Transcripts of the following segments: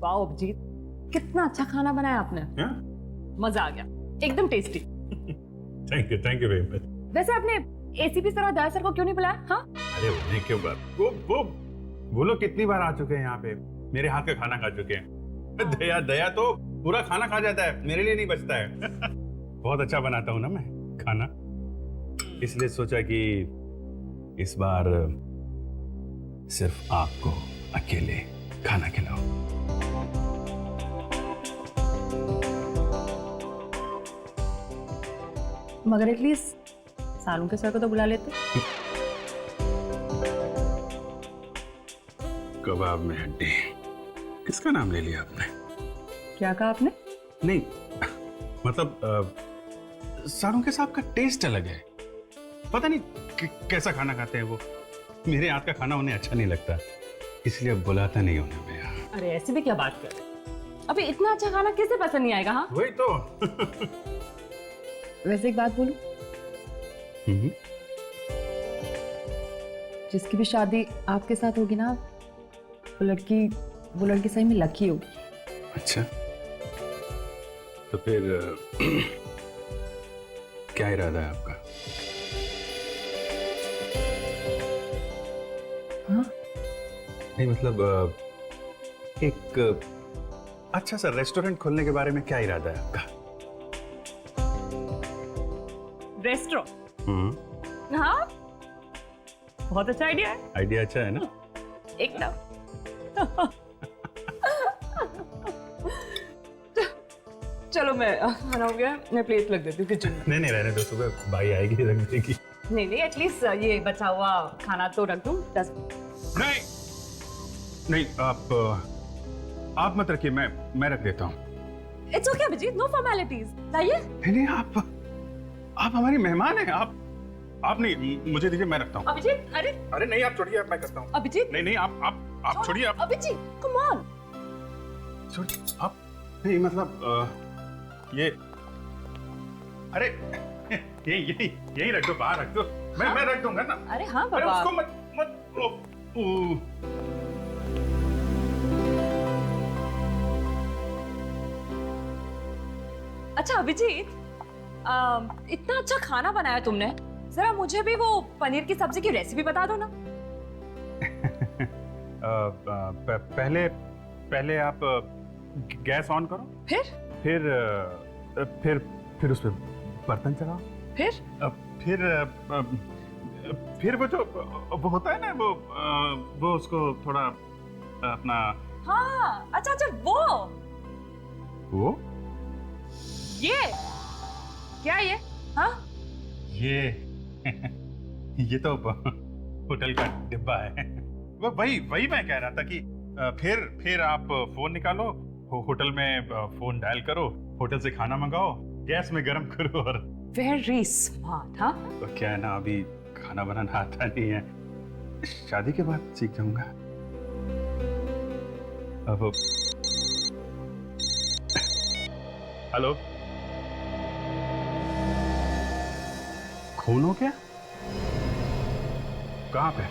Wow Abhijit, कितना अच्छा खाना बनाया आपने। मजा आ गया, एकदम tasty. Thank you very much. वैसे आपने एसीपी सर और दया सर को क्यों नहीं बुलाया? हाँ, अरे उन्हें क्यों बात, वो लोग कितनी बार आ चुके हैं यहाँ पे, मेरे हाथ का खाना खा चुके हैं। दया तो पूरा खाना खा जाता है, मेरे लिए नहीं बचता है। बहुत अच्छा बनाता हूँ ना मैं खाना, इसलिए सोचा कि इस बार सिर्फ आपको अकेले खाना खिलाओ। मगर एटलीस्ट सालू के सर को तो बुला लेते। कबाब में हड्डी, किसका नाम ले लिया आपने? क्या कहा आपने? नहीं मतलब सारू के साहब का टेस्ट अलग है, पता नहीं कैसा खाना खाते हैं वो। मेरे हाथ का खाना उन्हें अच्छा नहीं लगता, इसलिए बुलाता नहीं उन्हें मैं यहाँ। अरे ऐसे भी क्या बात कर रहे? अभी इतना अच्छा खाना किसे पसंद नहीं आएगा? हाँ वही तो। वैसे एक बात बोलूं, जिसकी भी शादी आपके साथ होगी ना, वो लड़की सही में लकी होगी। अच्छा, तो फिर क्या इरादा है आपका? हाँ? नहीं मतलब एक अच्छा सा रेस्टोरेंट खोलने के बारे में क्या इरादा है आपका? रेस्टोरेंट? हाँ, बहुत अच्छा आइडिया है। आइडिया अच्छा है ना? एकदम। चलो मैं खाना हो गया, मैं प्लेट रख देती हूँ किचन में। नहीं रहने दो, सुबह भाई आएगी रख देगी। नहीं एटलीस्ट ये बचा हुआ खाना तो रख दूँ 10। नहीं आप मत रखिए, मैं रख देता हूँ। It's okay Abhijit, no formalities. लाइए। नहीं आप हमारी मेहमान हैं, आप नहीं, मुझे दीजिए, मैं रखता हूँ। अभिजीत, अरे नहीं, आप छोड़िए, मैं करता हूँ। अभिजीत नहीं आप छोड़िए, आप अभिजीत कम ऑन। छोड़िए आप। नहीं मतलब ये, अरे यही रख दो, बाहर रख दो। मैं रख दूंगा ना। अरे हाँ अरे बाबा, उसको मत अच्छा अभिजीत, इतना अच्छा खाना बनाया तुमने, जरा मुझे भी वो पनीर की सब्जी की रेसिपी बता दो ना। पहले आप गैस ऑन करो, फिर उस पे बर्तन चढ़ाओ, फिर वो होता है ना, वो उसको थोड़ा अपना। हाँ अच्छा वो ये क्या ये? हाँ ये तो होटल का डिब्बा है। वही मैं कह रहा था कि फिर आप फोन निकालो, होटल में फोन डायल करो, होटल से खाना मंगाओ, गैस में गरम करो और। Very smart. हाँ तो क्या है ना, अभी खाना बनाना आता नहीं है, शादी के बाद सीख जाऊंगा। अब हेलो, खून हो क्या? कहाँ पे?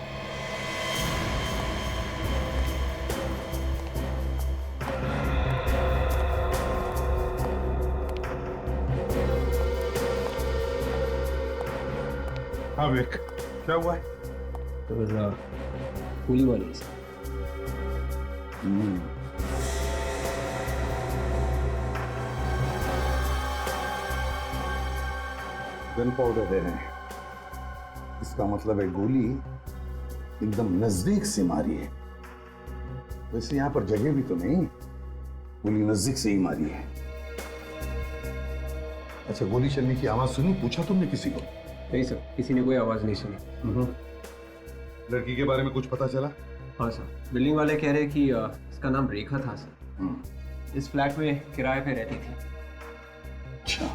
हाँ विवेक, क्या हुआ है? तो पुली वाले से गन पाउडर दे रहे हैं, इसका मतलब है गोली एकदम नजदीक से मारी है। वैसे यहाँ पर जगह भी तो नहीं, गोली नजदीक से ही मारी है। अच्छा, गोली चलने की आवाज सुनी, पूछा तुमने किसी को? नहीं सर, किसी ने कोई आवाज नहीं सुनी। लड़की के बारे में कुछ पता चला? हाँ सर, बिल्डिंग वाले कह रहे कि इसका नाम रेखा था सर। इस फ्लैट में किराए पे रहती थी। अच्छा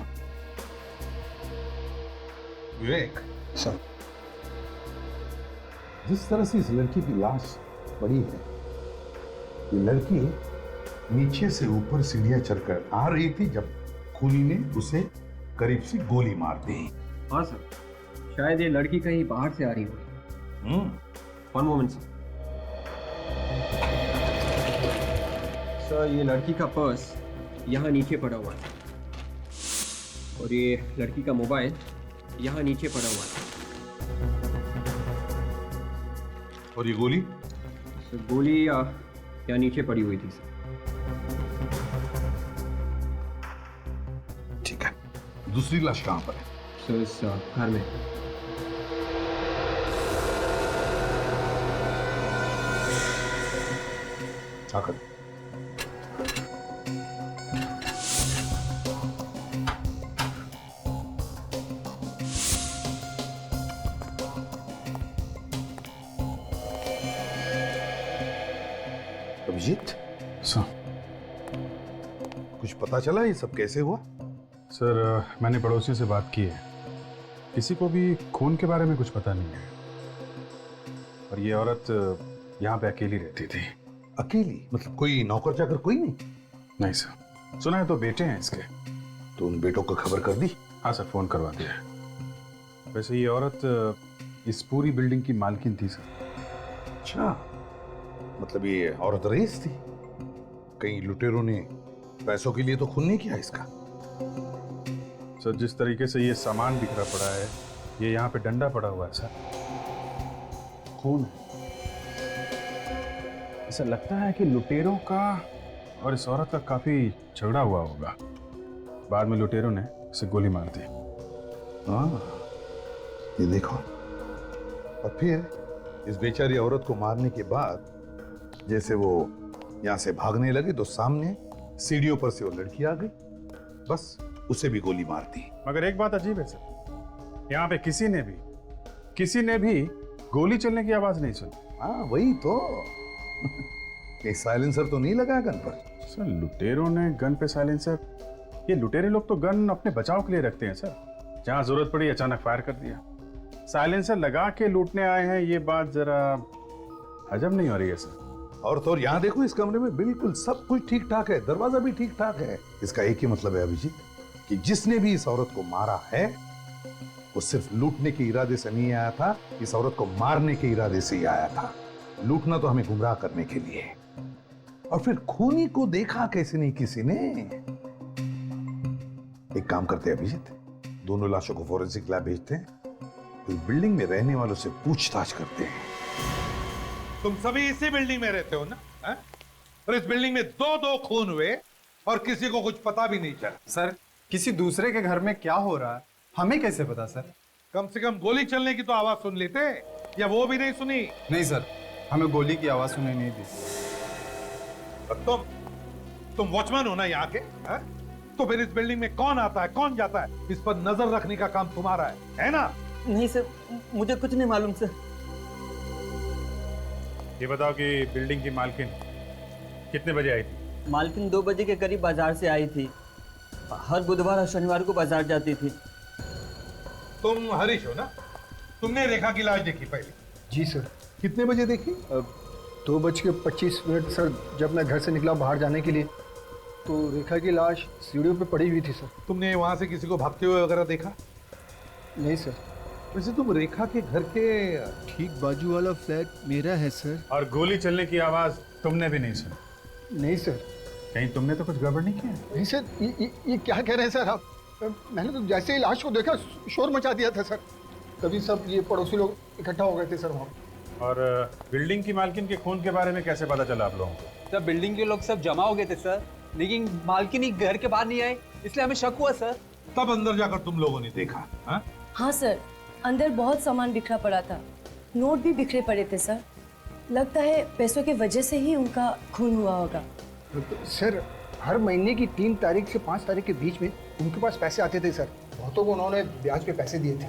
विवेक सर, जिस तरह से इस लड़की की लाश पड़ी है, ये लड़की नीचे से ऊपर सीढ़ियां चढ़कर आ रही थी जब खूनी ने उसे करीब से गोली मार दी। हाँ सर, शायद ये लड़की कहीं बाहर से आ रही होगी। 1 मोमेंट सर। सर ये लड़की का पर्स यहाँ नीचे पड़ा हुआ है और ये लड़की का मोबाइल यहाँ नीचे पड़ा हुआ है। और ये गोली? सर गोली यहाँ नीचे पड़ी हुई थी सर। ठीक है, दूसरी लाश कहाँ पर है? सर इस घर में। आकर अभिजीत, सर कुछ पता चला ये सब कैसे हुआ? सर मैंने पड़ोसियों से बात की है, किसी को भी खून के बारे में कुछ पता नहीं है। और ये औरत यहाँ पे अकेली रहती थी। अकेली? मतलब कोई नौकर चाकर कोई नहीं? नहीं सर, सुना है तो बेटे हैं इसके। तो उन बेटों को खबर कर दी? हाँ सर, फोन करवा दिया है। वैसे ये औरत इस पूरी बिल्डिंग की मालकिन थी सर। अच्छा, मतलब ये औरत रईस थी? कहीं लुटेरों ने पैसों के लिए तो खून नहीं किया इसका? सर जिस तरीके से ये सामान बिखरा पड़ा है, ये यहाँ पे डंडा पड़ा हुआ है सर, खून है। ऐसा लगता है कि लुटेरों का और इस औरत का काफी झगड़ा हुआ होगा। बाद में लुटेरों ने इसे गोली मार दी। हाँ, ये देखो। और फिर इस बेचारी औरत को मारने के बाद जैसे वो यहाँ से भागने लगे तो सामने सीढ़ियों पर से वो लड़की आ गई, बस उसे भी गोली मार दी। मगर एक बात अजीब है सर, यहाँ पे किसी ने भी गोली चलने की आवाज नहीं सुनी। हाँ वही तो। ये साइलेंसर तो नहीं लगा गन पर? सर लुटेरों ने गन पे साइलेंसर, ये लुटेरे लोग तो गन अपने बचाव के लिए रखते हैं सर। जहां जरूरत पड़ी अचानक फायर कर दिया। साइलेंसर लगा के लूटने आए हैं, ये बात जरा अजब नहीं हो रही है सर। और तो और यहाँ देखो, इस कमरे में बिल्कुल सब कुछ ठीक ठाक है, दरवाजा भी ठीक ठाक है। इसका एक ही मतलब है अभिजीत कि जिसने भी इस औरत को मारा है वो सिर्फ लूटने के इरादे से नहीं आया था, इस औरत को मारने के इरादे से ही आया था। लूटना तो हमें गुमराह करने के लिए। और फिर खूनी को देखा कैसे नहीं किसी ने। एक काम करते हैं अभिजीत, दोनों लाशों को फॉरेंसिक लैब भेजते हैं, इस बिल्डिंग में रहने वालों से पूछताछ करते हैं। तुम सभी इसी बिल्डिंग में रहते हो ना? है? और इस बिल्डिंग में दो खून हुए और किसी को कुछ पता भी नहीं चला। सर किसी दूसरे के घर में क्या हो रहा है हमें कैसे पता सर? कम से कम गोली चलने की तो आवाज सुन लेते, या वो भी नहीं सुनी? नहीं सर, हमें गोली की आवाज सुनाई नहीं दी। और तुम वॉचमैन हो ना यहाँ के? है? तो फिर इस बिल्डिंग में कौन आता है कौन जाता है, इस पर नजर रखने का काम तुम्हारा है ना? नहीं सर, मुझे कुछ नहीं मालूम सर। ये बताओ कि बिल्डिंग की मालकिन कितने बजे आई थी? मालकिन 2 बजे के करीब बाजार से आई थी। हर बुधवार और शनिवार को बाजार जाती थी। तुम हरीश हो ना? तुमने रेखा की लाश देखी पहले? जी सर। कितने बजे देखी? 2:25 सर। जब मैं घर से निकला बाहर जाने के लिए तो रेखा की लाश सीढ़ियों पे पड़ी हुई थी सर। तुमने वहां से किसी को भागते हुए वगैरह देखा? नहीं सर। वैसे तुम रेखा के घर के ठीक बाजू वाला फ्लैट मेरा है सर। और गोली चलने की आवाज तुमने भी नहीं सुनी? नहीं सर। कहीं तुमने तो कुछ गड़बड़ नहीं किया? नहीं सर, ये क्या कह रहे हैं सर आप? मैंने तो जैसे ही लाश को देखा शोर मचा दिया था सर। तभी सब ये पड़ोसी लोग इकट्ठा हो गए थे सर वहाँ। और बिल्डिंग की मालकिन के खून के बारे में कैसे पता चला आप लोगों को? सर बिल्डिंग के लोग सब जमा हो गए थे सर, लेकिन मालकिन ही घर के बाहर नहीं आए, इसलिए हमें शक हुआ सर। तब अंदर जाकर तुम लोगों ने देखा? हा? हाँ सर, अंदर बहुत सामान बिखरा पड़ा था, नोट भी बिखरे पड़े थे सर। लगता है पैसों की वजह से ही उनका खून हुआ होगा। सर हर महीने की 3 तारीख से 5 तारीख के बीच में उनके पास पैसे आते थे सर। बहुतों को उन्होंने ब्याज पे पैसे दिए थे।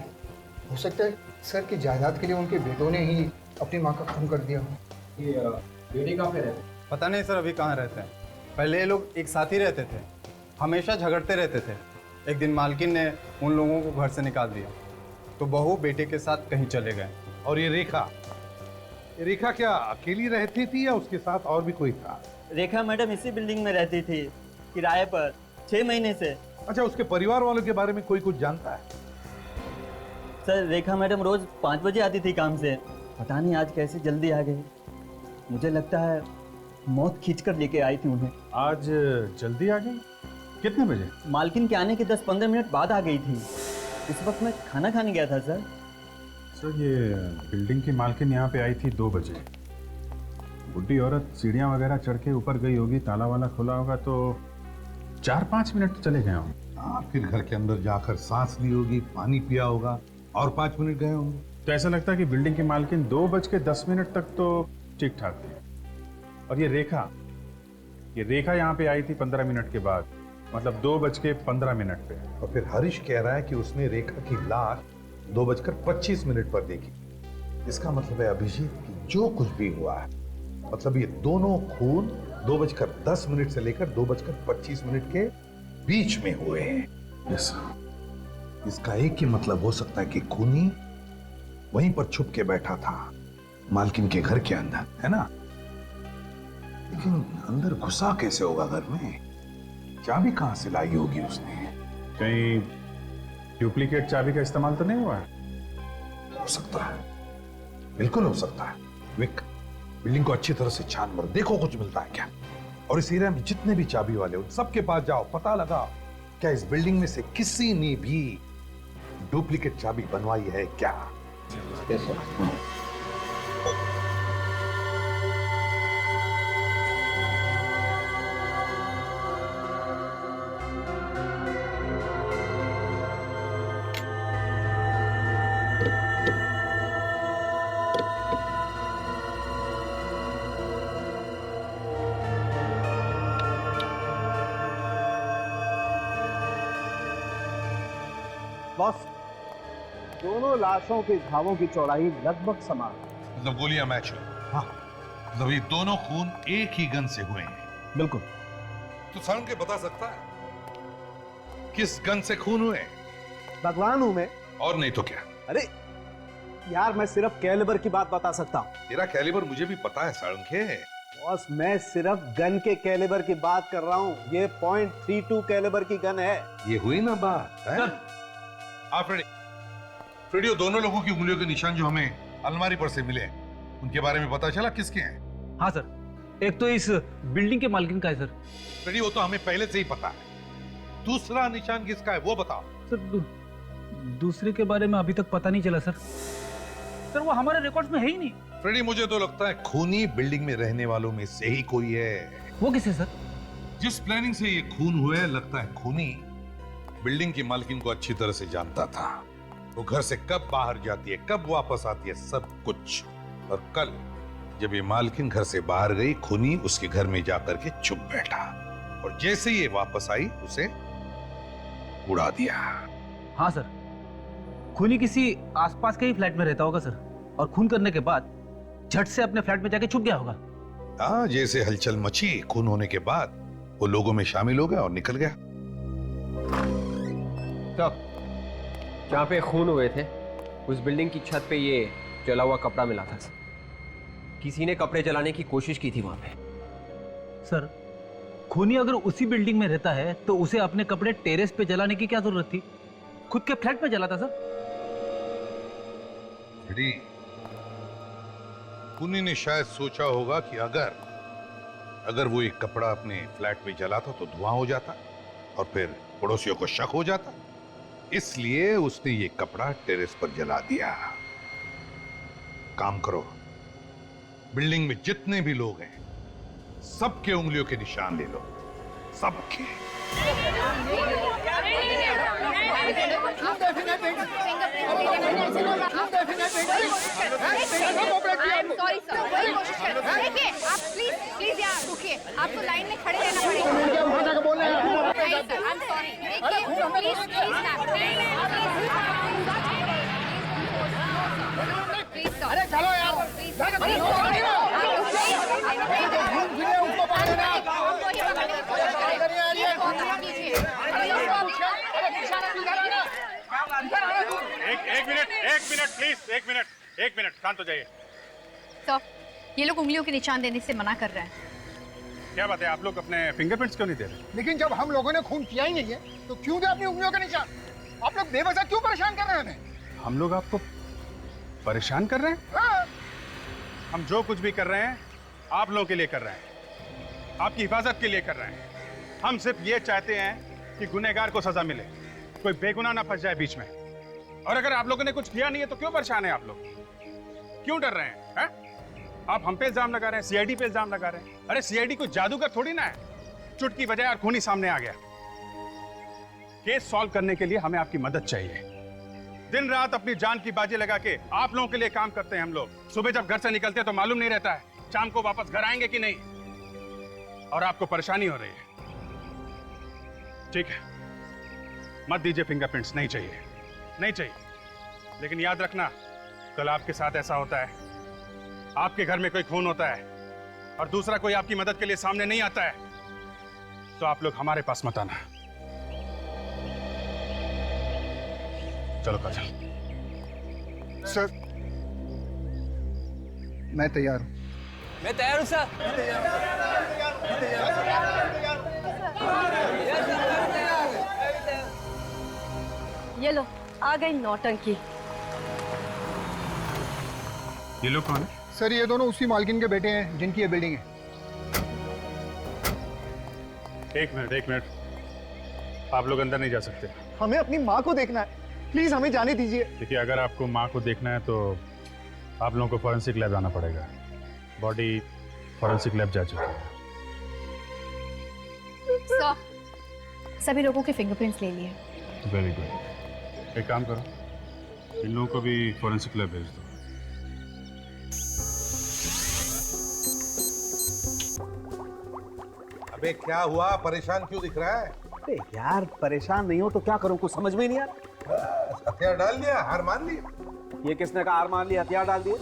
हो सकता है सर कि जायदाद के लिए उनके बेटों ने ही अपनी माँ का खून कर दिया। ये बेटे कहाँ पे रहते? पता नहीं सर अभी कहाँ रहते हैं। पहले ये लोग एक साथ ही रहते थे, हमेशा झगड़ते रहते थे। एक दिन मालकिन ने उन लोगों को घर से निकाल दिया तो बहू बेटे के साथ कहीं चले गए। और ये रेखा क्या अकेली रहती थी या उसके साथ और भी कोई था? रेखा मैडम इसी बिल्डिंग में रहती थी, किराए पर 6 महीने से। अच्छा, उसके परिवार वालों के बारे में कोई कुछ जानता है? सर रेखा मैडम रोज 5 बजे आती थी काम से, पता नहीं आज कैसे जल्दी आ गई। मुझे लगता है मौत खींचकर लेके आई थी उन्हें। आज जल्दी आ गई? कितने बजे? मालकिन के आने के 10-15 मिनट बाद आ गई थी। इस वक्त मैं खाना खाने गया था सर। सर ये बिल्डिंग की मालकिन यहाँ पे आई थी 2 बजे। बुढ़ी औरत सीढ़ियाँ वगैरह चढ़ के ऊपर गई होगी, ताला वाला खुला होगा, तो 4-5 मिनट तो चले गए होंगे। हाँ, फिर घर के अंदर जाकर सांस ली होगी, पानी पिया होगा और 5 मिनट गए होंगे। तो ऐसा लगता है कि बिल्डिंग की मालकिन 2:10 तक तो ठीक ठाक थी। और ये रेखा यहाँ पे आई थी 15 मिनट के बाद, मतलब 2:15 पे। और फिर हरीश कह रहा है कि उसने रेखा की लाश 2:25 पर देखी। इसका मतलब है अभिजीत की जो कुछ भी हुआ है, मतलब ये दोनों खून 2:10 से लेकर 2:25 के बीच में हुए हैं। यस। इसका एक ही मतलब हो सकता है कि खूनी वहीं पर छुप के बैठा था, मालकिन के घर के अंदर, है ना? लेकिन अंदर घुसा कैसे होगा घर में? चाबी कहां से लाई होगी उसने? कहीं डुप्लीकेट चाबी का इस्तेमाल तो नहीं हुआ है? हो सकता है, बिल्कुल हो सकता है। विक, बिल्डिंग को अच्छी तरह से छान मारो, देखो कुछ मिलता है क्या। और इस एरिया में जितने भी चाबी वाले उन सबके पास जाओ, पता लगाओ क्या इस बिल्डिंग में से किसी ने भी डुप्लीकेट चाबी बनवाई है क्या। Yes sir. बॉस, दोनों लाशों के घावों की चौड़ाई लगभग समान है। मतलब गोलियां मैच हुई। हाँ, मतलब ये दोनों खून एक ही गन से हुए हैं। बिल्कुल। तो सड़न के बता सकता है किस गन से खून हुए? भगवान हूं मैं। और नहीं तो क्या? अरे यार, मैं सिर्फ कैलिबर की बात बता सकता हूँ। तेरा कैलिबर मुझे भी पता है सड़न के। बॉस, मैं सिर्फ गन के कैलिबर की बात कर रहा हूँ। ये .32 कैलिबर की गन है। ये हुई ना बात है? फ्रेडी, दोनों लोगों की उंगलियों के निशान जो हमें अलमारी पर से मिले, उनके बारे में पता चला किसके हैं? हाँ सर, एक तो इस बिल्डिंग के मालकिन का है सर। फ्रेडी, वो तो हमें पहले से ही पता है। दूसरा निशान किसका है वो बताओ। सर, दूसरे के बारे में अभी तक पता नहीं चला सर। सर, वो हमारे रिकॉर्ड्स में है ही नहीं। फ्रेडी, मुझे तो लगता है खूनी बिल्डिंग में रहने वालों में से ही कोई है। वो किसे सर? जिस प्लानिंग से ये खून हुए, लगता है खूनी बिल्डिंग की मालकिन को अच्छी तरह से जानता था। वो घर से कब बाहर जाती है, कब वापस आती है, सब कुछ। और कल जब ये मालकिन घर से बाहर गई, खूनी उसके घर में जाकर के चुप बैठा और जैसे ये वापस आई उसे उड़ा दिया। हाँ सर, खूनी किसी आसपास के ही फ्लैट में रहता होगा सर, और खून करने के बाद झट से अपने फ्लैट में जाके छुप गया होगा। हाँ, जैसे हलचल मची खून होने के बाद वो लोगों में शामिल हो गया और निकल गया। तो जहाँ पे खून हुए थे उस बिल्डिंग की छत पे ये जला हुआ कपड़ा मिला था सर। किसी ने कपड़े जलाने की कोशिश की थी वहां पे। सर, खूनी अगर उसी बिल्डिंग में रहता है तो उसे अपने कपड़े टेरेस पे जलाने की क्या जरूरत थी? खुद के फ्लैट पे जलाता सर। खूनी ने शायद सोचा होगा कि अगर वो एक कपड़ा अपने फ्लैट में जलाता तो धुआं हो जाता और फिर पड़ोसियों को शक हो जाता, इसलिए उसने ये कपड़ा टेरेस पर जला दिया। काम करो, बिल्डिंग में जितने भी लोग हैं सबके उंगलियों के निशान ले लो, सबके। देखिए, आप प्लीज यार रुकिए, आपको लाइन में खड़े रहना पड़ेगा। नहीं सर, आई एम सॉरी। देखिए, प्लीज अरे चलो यार, एक मिनट शांत हो जाइए। सर, ये लोग उंगलियों के निशान देने से मना कर रहे हैं। क्या बात है, आप लोग अपने फिंगरप्रिंट्स क्यों नहीं दे रहे? लेकिन जब हम लोगों ने खून किया ही नहीं है तो क्यों दे अपनी उंगलियों के निशान? आप लोग बेवजह क्यों परेशान कर रहे हैं हमें? हम लोग आपको परेशान कर रहे हैं? हाँ। हम जो कुछ भी कर रहे हैं आप लोगों के लिए कर रहे हैं। आपकी हिफाजत के लिए कर रहे हैं। हम सिर्फ ये चाहते हैं कि गुनहगार को सजा मिले, कोई बेगुनाह ना फंस जाए बीच में। और अगर आप लोगों ने कुछ किया नहीं है तो क्यों परेशान है आप लोग? क्यों डर रहे हैं? आप हम पे इल्जाम लगा रहे हैं, सीआईडी पे इल्जाम लगा रहे हैं। अरे सीआईडी कोई जादूगर थोड़ी ना है, चुटकी बजाय और खूनी सामने आ गया। केस सॉल्व करने के लिए हमें आपकी मदद चाहिए। दिन रात अपनी जान की बाजी लगा के आप लोगों के लिए काम करते हैं हम लोग। सुबह जब घर से निकलते हैं तो मालूम नहीं रहता है शाम को वापस घर आएंगे कि नहीं, और आपको परेशानी हो रही है। ठीक है, मत दीजिए फिंगरप्रिंट्स, नहीं चाहिए, नहीं चाहिए। लेकिन याद रखना, कल आपके साथ ऐसा होता है, आपके घर में कोई खून होता है और दूसरा कोई आपकी मदद के लिए सामने नहीं आता है, तो आप लोग हमारे पास मत आना। चलो काजल। सर मैं तैयार हूँ। मैं तैयार हूँ सर। ये लो, आ गई नौटंकी। ये लोग कौन है? सर ये दोनों उसी मालकिन के बेटे हैं जिनकी ये बिल्डिंग है। एक मिनट, आप लोग अंदर नहीं जा सकते। हमें अपनी माँ को देखना है, प्लीज हमें जाने दीजिए। देखिए, अगर आपको माँ को देखना है तो आप लोगों को फॉरेंसिक लैब जाना पड़ेगा। बॉडी फॉरेंसिक लैब जा चुकी है। सर, सभी लोगों के फिंगरप्रिंट्स ले लिए। Very good. एक काम करो, इन लोगों को भी फॉरेंसिक लैब भेज दो। अबे क्या हुआ, परेशान क्यों दिख रहा है? अरे यार परेशान नहीं हो तो क्या करूं, कुछ समझ में ही नहीं आ रहा। हथियार डाल लिया, हार मान ली। ये किसने कहा हार मान लिया, हथियार डाल दिए?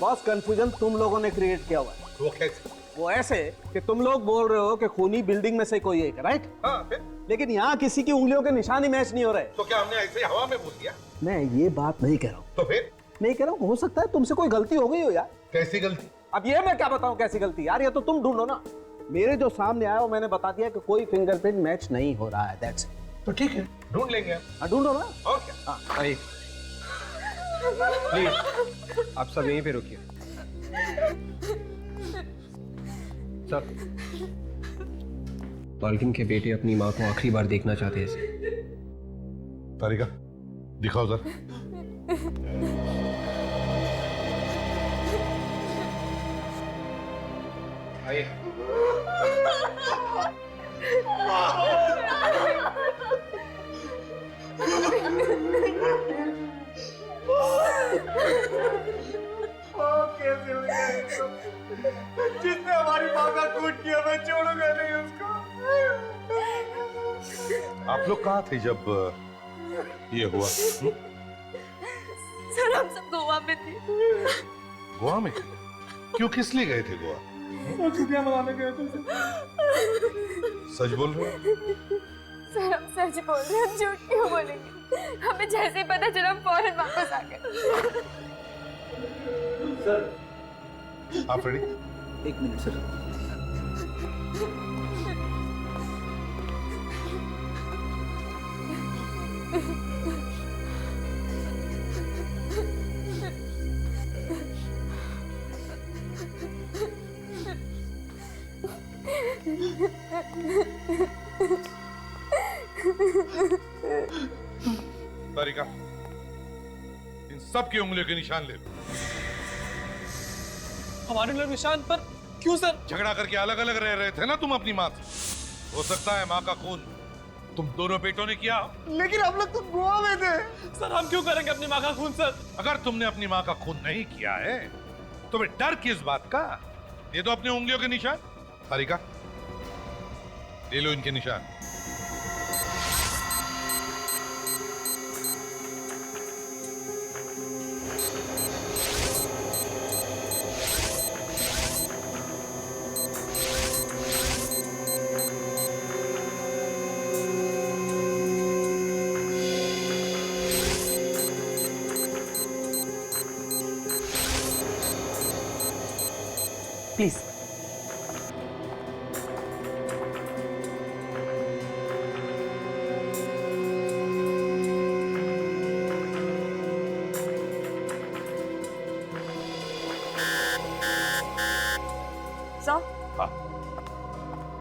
बॉस कंफ्यूजन तुम लोगों ने क्रिएट किया हुआ है। वो कैसे? वो ऐसे कि तुम लोग बोल रहे हो कि खूनी बिल्डिंग में से कोई एक, राइट? हाँ, फिर? लेकिन यहाँ किसी की उंगलियों के निशान ही मैच नहीं हो रहे। तो क्या हमने ऐसे हवा में बोल दिया? मैं ये बात नहीं कह रहा हूँ। तो फिर? नहीं कह रहा हूँ, हो सकता है तुमसे कोई गलती हो गई हो यार। कैसी गलती? अब ये मैं क्या बताऊँ कैसी गलती यार, ये तो तुम ढूंढो ना। मेरे जो सामने आया वो मैंने बता दिया कि कोई फिंगरप्रिंट मैच नहीं हो रहा है, दैट्स इट। तो ठीक है, ढूंढ लेंगे हम। हाँ ढूंढो ना। और क्या? हाँ आइए प्लीज, आप सब यहीं पे रुकिए। सर, मालकिन के बेटे अपनी माँ को आखिरी बार देखना चाहते हैं। तारिका, दिखाओ जरा। आइए। जिसने हमारी माँ का खून किया, मैं छोड़ूंगा नहीं उसको। आप लोग कहाँ थे जब ये हुआ? सर हम सब गोवा में थे। गोवा में? क्यों, किस लिए गए थे गोवा? छुट्टियां मनाने गए थे। सच बोल रहे हो? सर हम सच बोल रहे हैं, हम झूठ क्यों बोलेंगे? हमें जैसे ही पता चला हम फौरन वापस आ गए। सर आप रेडी? एक मिनट सर। तारिका, इन सब की उंगलियों के निशान ले लो। हमारे लोग निशान पर क्यों सर? झगड़ा करके अलग अलग रह रहे थे ना तुम अपनी माँ से। हो सकता है माँ का खून तुम दोनों बेटों ने किया। लेकिन हम लोग तो गोवा में थे। सर हम क्यों करेंगे अपनी माँ का खून सर? अगर तुमने अपनी माँ का खून नहीं किया है तो फिर डर किस बात का? ये तो अपनी उंगलियों के निशान। तारिका, ले लो इनके निशान। प्लीज। सर, हाँ,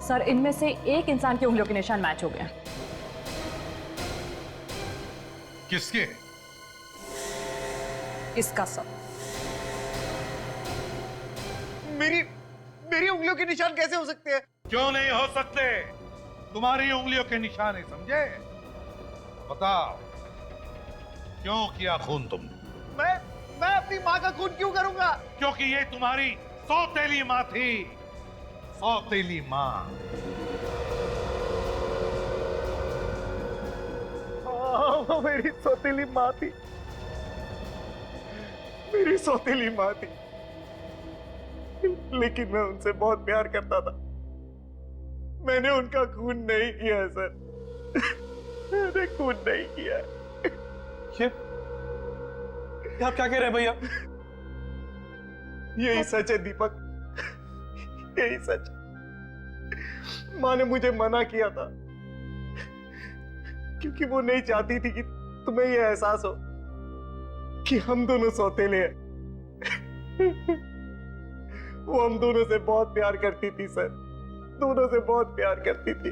सर इनमें से एक इंसान की उंगलियों के निशान मैच हो गया। किसके? इसका सर। मेरी मेरी उंगलियों के निशान कैसे हो सकते हैं? क्यों नहीं हो सकते? तुम्हारी उंगलियों के निशान है, समझे? बताओ, क्यों किया खून तुमने? मैं अपनी माँ का खून क्यों करूंगा? क्योंकि ये तुम्हारी सौतेली माँ थी, सौतेली माँ। वो मेरी सौतेली माँ थी, मेरी सौतेली माँ थी, लेकिन मैं उनसे बहुत प्यार करता था। मैंने उनका खून नहीं किया है सर, मैंने खून नहीं किया है। ये आप क्या कह रहे हैं भैया? यही सच है दीपक, यही सच। माँ ने मुझे मना किया था क्योंकि वो नहीं चाहती थी कि तुम्हें ये एहसास हो कि हम दोनों सौतेले हैं। वो हम दोनों से बहुत प्यार करती थी सर, दोनों से बहुत प्यार करती थी।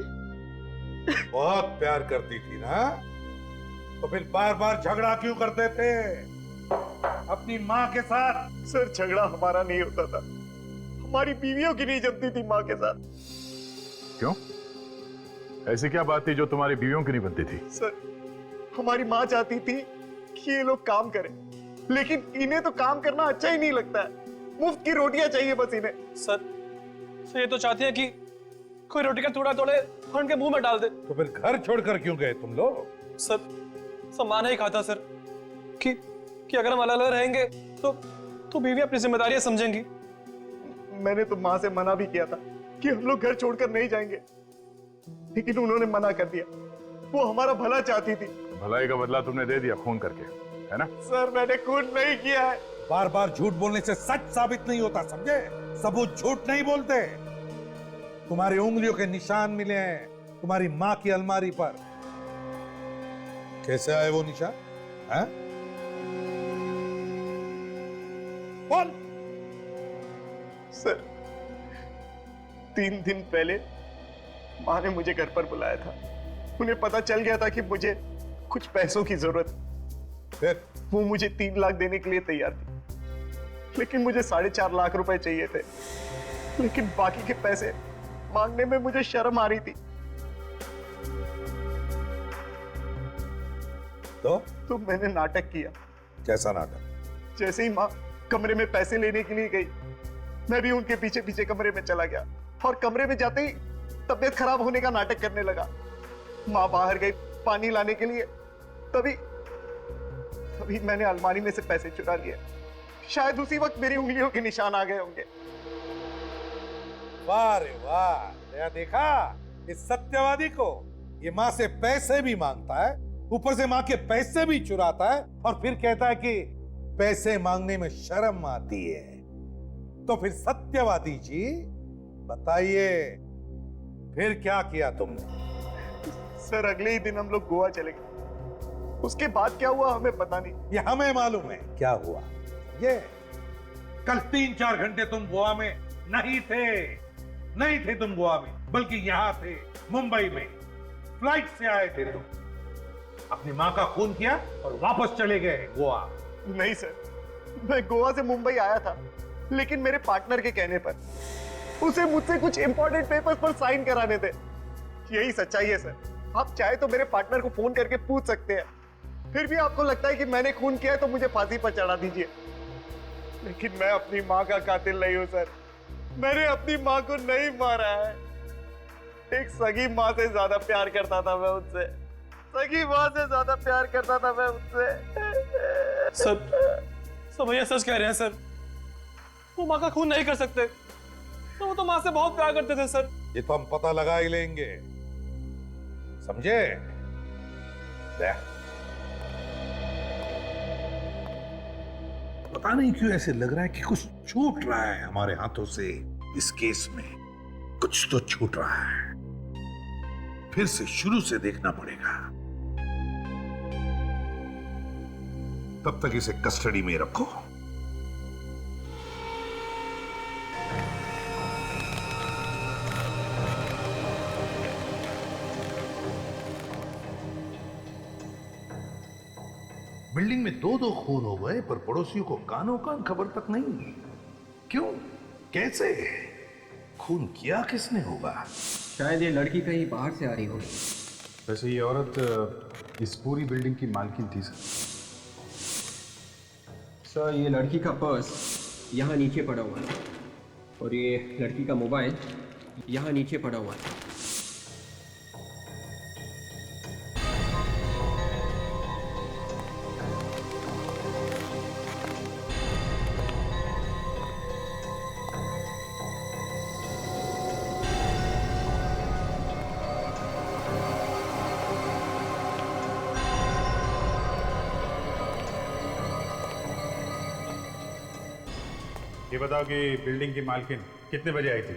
बहुत प्यार करती थी ना, तो फिर बार बार झगड़ा क्यों करते थे अपनी माँ के साथ? सर झगड़ा हमारा नहीं होता था, हमारी बीवियों की नहीं जमती थी माँ के साथ। क्यों? ऐसी क्या बात थी जो तुम्हारी बीवियों की नहीं बनती थी? सर हमारी माँ चाहती थी कि ये लोग काम करें, लेकिन इन्हें तो काम करना अच्छा ही नहीं लगता है, मुफ्त की रोटियां चाहिए बस इन्हें। सर ये तो चाहती है कि कोई रोटी का टुकड़ा तोड़े और उनके मुंह में डाल दे। तो फिर घर छोड़कर क्यों गए तुम लोग? सर माँ ने ही कहा था सर कि अगर हम अलग अलग रहेंगे तो बीवी अपनी जिम्मेदारियां समझेंगी। मैंने तो माँ से मना भी किया था कि हम लोग घर छोड़कर नहीं जाएंगे, लेकिन उन्होंने मना कर दिया। वो हमारा भला चाहती थी। भलाई का बदला तुमने दे दिया खून करके, है ना? सर मैंने खून नहीं किया है। बार बार झूठ बोलने से सच साबित नहीं होता, समझे? सबूत झूठ नहीं बोलते। तुम्हारी उंगलियों के निशान मिले हैं तुम्हारी माँ की अलमारी पर। कैसे आए वो निशान? हैं? बोल। सर 3 दिन पहले माँ ने मुझे घर पर बुलाया था। उन्हें पता चल गया था कि मुझे कुछ पैसों की जरूरत है। फिर वो मुझे 3 लाख देने के लिए तैयार थी, लेकिन मुझे 4.5 लाख रुपए चाहिए थे। लेकिन बाकी के पैसे मांगने में मुझे शर्म आ रही थी। तो मैंने नाटक किया। कैसा नाटक? जैसे ही माँ कमरे में पैसे लेने के लिए गई, मैं भी उनके पीछे पीछे कमरे में चला गया और कमरे में जाते ही तबीयत खराब होने का नाटक करने लगा। माँ बाहर गई पानी लाने के लिए, तभी मैंने अलमारी में से पैसे चुरा लिए। शायद उसी वक्त मेरी उंगलियों के निशान आ गए होंगे। वाह रे वाह, नया देखा इस सत्यवादी को। ये माँ से पैसे भी मांगता है, ऊपर से माँ के पैसे भी चुराता है, और फिर कहता है कि पैसे मांगने में शर्म आती है। तो फिर सत्यवादी जी बताइए, फिर क्या किया तुमने? सर अगले ही दिन हम लोग गोवा चले गए। उसके बाद क्या हुआ हमें पता नहीं। ये हमें मालूम है क्या हुआ। ये कल 3-4 घंटे तुम गोवा में नहीं थे तुम गोवा में, बल्कि यहां थे मुंबई में। फ्लाइट से आए थे तुम, अपनी माँ का खून किया और वापस चले गए गोवा। नहीं सर, मैं गोवा से मुंबई आया था, लेकिन मेरे पार्टनर के कहने पर उसे मुझसे कुछ इंपॉर्टेंट पेपर्स पर साइन कराने थे। यही सच्चाई है सर। आप चाहे तो मेरे पार्टनर को फोन करके पूछ सकते हैं। फिर भी आपको लगता है कि मैंने खून किया है तो मुझे फांसी पर चढ़ा दीजिए, लेकिन मैं अपनी माँ का कातिल नहीं हूं सर। मैंने अपनी माँ को नहीं मारा है। एक सगी माँ से ज्यादा प्यार करता था मैं उनसे, सगी माँ से ज्यादा प्यार करता था मैं उनसे। सर भैया सच कह रहे हैं सर, वो माँ का खून नहीं कर सकते। तो वो तो माँ से बहुत प्यार करते थे सर। ये तो हम पता लगा ही लेंगे, समझे? पता नहीं क्यों ऐसे लग रहा है कि कुछ छूट रहा है हमारे हाथों से। इस केस में कुछ तो छूट रहा है। फिर से शुरू से देखना पड़ेगा। तब तक इसे कस्टडी में रखो। बिल्डिंग में दो खून हो गए पर पड़ोसियों को कानों कान खबर तक नहीं। क्यों, कैसे, खून किया किसने होगा? शायद ये लड़की कहीं बाहर से आ रही होगी। वैसे ये औरत इस पूरी बिल्डिंग की मालकिन थी सर। सर ये लड़की का पर्स यहाँ नीचे पड़ा हुआ है और ये लड़की का मोबाइल यहाँ नीचे पड़ा हुआ है। ये बताओ कि बिल्डिंग की मालकिन कितने बजे आई थी?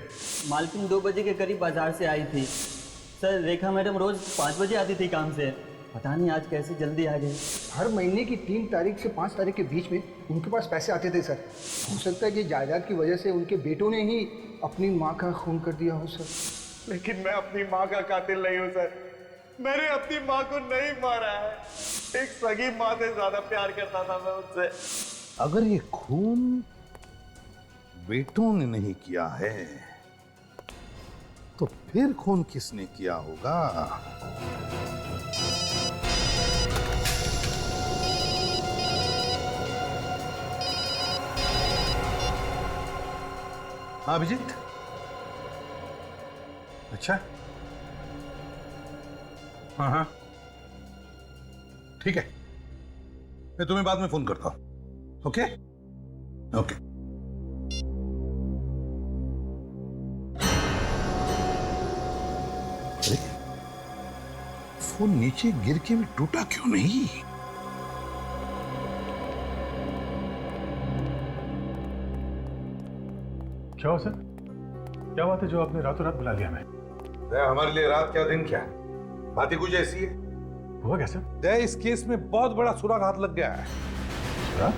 मालकिन 2 बजे के करीब बाजार से आई थी। सर रेखा मैडम रोज 5 बजे आती थी काम से, पता नहीं आज कैसे जल्दी आ गई। हर महीने की 3 तारीख से 5 तारीख के बीच में उनके पास पैसे आते थे सर। हो सकता है कि जायदाद की वजह से उनके बेटों ने ही अपनी माँ का खून कर दिया हो सर। लेकिन मैं अपनी माँ का कातिल नहीं हूँ सर। मैंने अपनी माँ को नहीं मारा है। एक सगी माँ से ज्यादा प्यार करता था मैं उससे। अगर ये खून बेटों ने नहीं किया है तो फिर खून किसने किया होगा? हाँ अभिजीत, अच्छा हाँ हाँ ठीक है, मैं तुम्हें बाद में फोन करता हूं। Okay okay. फोन नीचे गिर के भी टूटा क्यों नहीं? क्या हो सर, क्या बात है जो आपने रातों रात बुला लिया हमें? हमारे लिए रात क्या दिन क्या, बात ही कुछ ऐसी है। हुआ क्या सर? इस केस में बहुत बड़ा सुराग हाथ लग गया है। सुराग?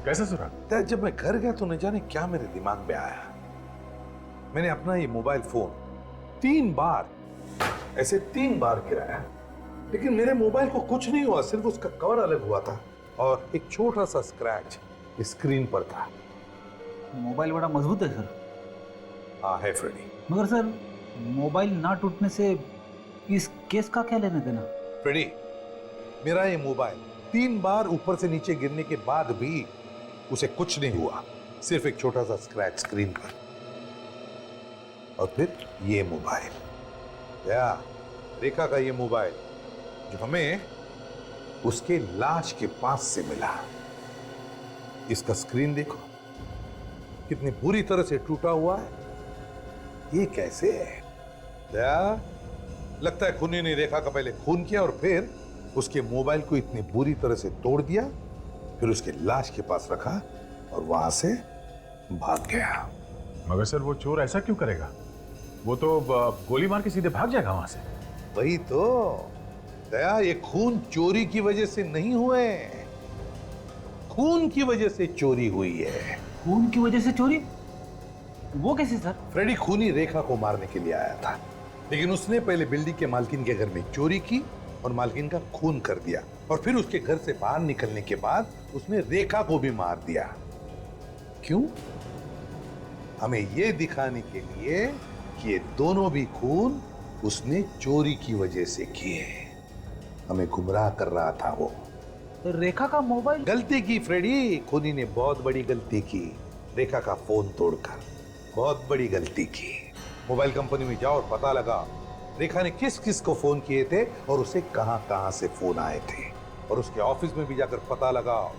कैसा सुराग? जब मैं घर गया तो न जाने क्या मेरे दिमाग में आया। मैंने अपना ये मोबाइल फोन 3 बार ऐसे 3 बार गिराया, लेकिन मेरे मोबाइल को कुछ नहीं हुआ, सिर्फ उसका कवर अलग हुआ था और एक छोटा सा स्क्रैच स्क्रीन पर था। मोबाइल बड़ा मजबूत है सर। हाँ है फ्रेडी। मगर सर मोबाइल ना टूटने से इस केस का क्या लेना देना? फ्रेडी, मेरा ये मोबाइल 3 बार ऊपर से नीचे गिरने के बाद भी उसे कुछ नहीं हुआ, सिर्फ एक छोटा सा स्क्रैच स्क्रीन पर। और फिर ये मोबाइल, या रेखा का ये मोबाइल जो हमें उसके लाश के पास से मिला, इसका स्क्रीन देखो कितनी बुरी तरह से टूटा हुआ है। ये कैसे है? या लगता है खूनी ने रेखा का पहले खून किया और फिर उसके मोबाइल को इतनी बुरी तरह से तोड़ दिया, फिर उसके लाश के पास रखा और वहां से भाग गया। मगर सर वो चोर ऐसा क्यों करेगा? वो तो गोली मार के सीधे भाग जाएगा वहां से। वही तो दया, ये खून चोरी की वजह से नहीं हुए, खून की वजह से चोरी हुई है। खून की वजह से चोरी? वो कैसे सर? फ्रेडी खूनी रेखा को मारने के लिए आया था, लेकिन उसने पहले बिल्डिंग के मालकिन के घर में चोरी की और मालकिन का खून कर दिया, और फिर उसके घर से बाहर निकलने के बाद उसने रेखा को भी मार दिया। क्यों? हमें यह दिखाने के लिए कि ये दोनों भी खून उसने चोरी की वजह से किए। हमें गुमराह कर रहा था वो। तो रेखा का मोबाइल? गलती की फ्रेडी, खूनी ने बहुत बड़ी गलती की, रेखा का फोन तोड़कर बहुत बड़ी गलती की। मोबाइल कंपनी में जाओ और पता लगा रेखा ने किस किस को फोन किए थे और उसे कहां कहां से फोन आए थे, और उसके ऑफिस में भी जाकर पता लगाओ